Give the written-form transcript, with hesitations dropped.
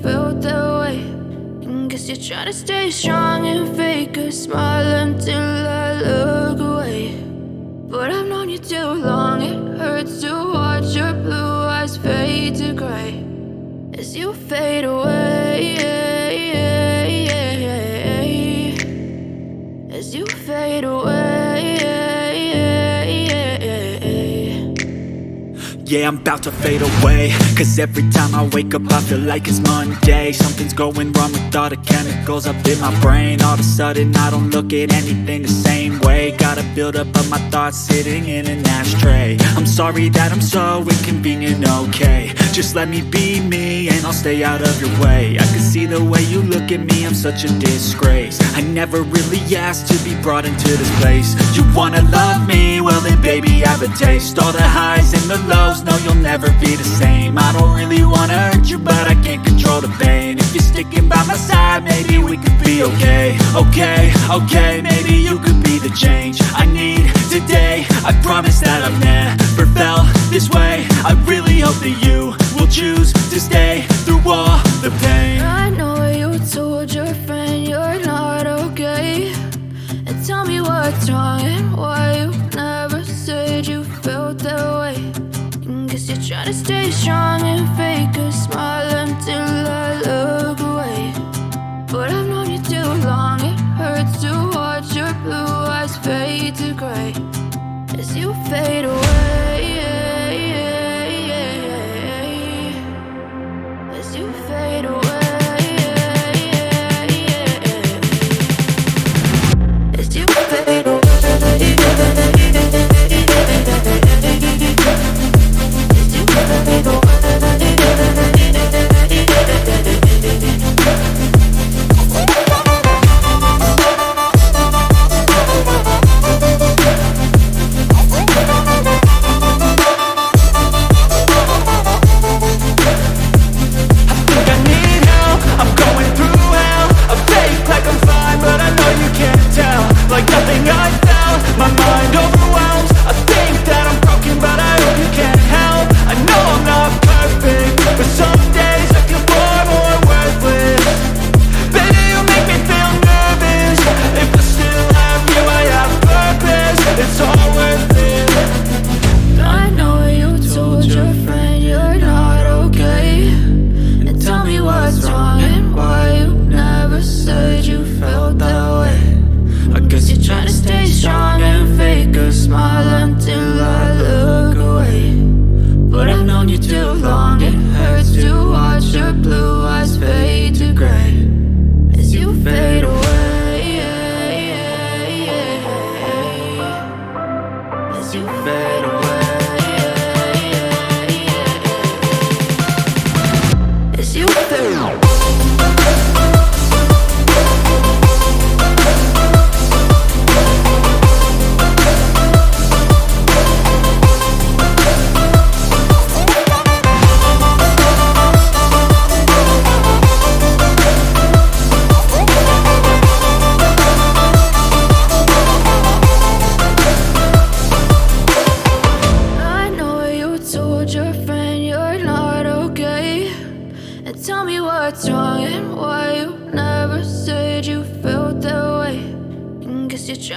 felt that way. And guess you're trying to stay strong and fake a smile until I look away. But I've known you too long, it hurts to watch your blue eyes fade to gray as you fade away, as you fade away. Yeah, I'm about to fade away, cause every time I wake up I feel like it's Monday. Something's going wrong with all the chemicals up in my brain. All of a sudden I don't look at anything the same way. Got a buildup of my thoughts sitting in an ashtray. I'm sorry that I'm so inconvenient, okay. Just let me be me and I'll stay out of your way. I can see the way you look at me, I'm such a disgrace. I never really asked to be brought into this place. You wanna love me? Well then baby I have a taste. All the highs and the lows, no you'll never be the same. I don't really wanna hurt you but I can't control the pain. If you're sticking by my side maybe we could be okay. Okay, maybe you could be the change I need today. I promise that I've never felt this way. I really hope that you will choose to stay through all the pain. I know you told your friend you're not okay, and tell me what's wrong and why you never said you felt that way. And guess you're trying to stay strong and fake a smile until I look away. But I've known you too long, it hurts to watch your blue eyes fade to gray as you fade away, as you fade away, as you fade away. Like nothing I felt, my mind overwhelms. I think that I'm broken, but I hope you can't help. I know I'm not perfect, but some days I feel far more worthless. Baby, you make me feel nervous. If I still have you, I have purpose. It's all worth it. I know you told your friend you're not okay, and tell me what's wrong and why you never said you felt that way. I guess you're trying to stay strong and fake a smile until I look away. But I've known you too long, it hurts to watch your blue eyes fade to gray as you fade away, as you fade away, as you fade away. Your friend you're not okay, and tell me what's wrong and why you never said you felt that way. And guess you're trying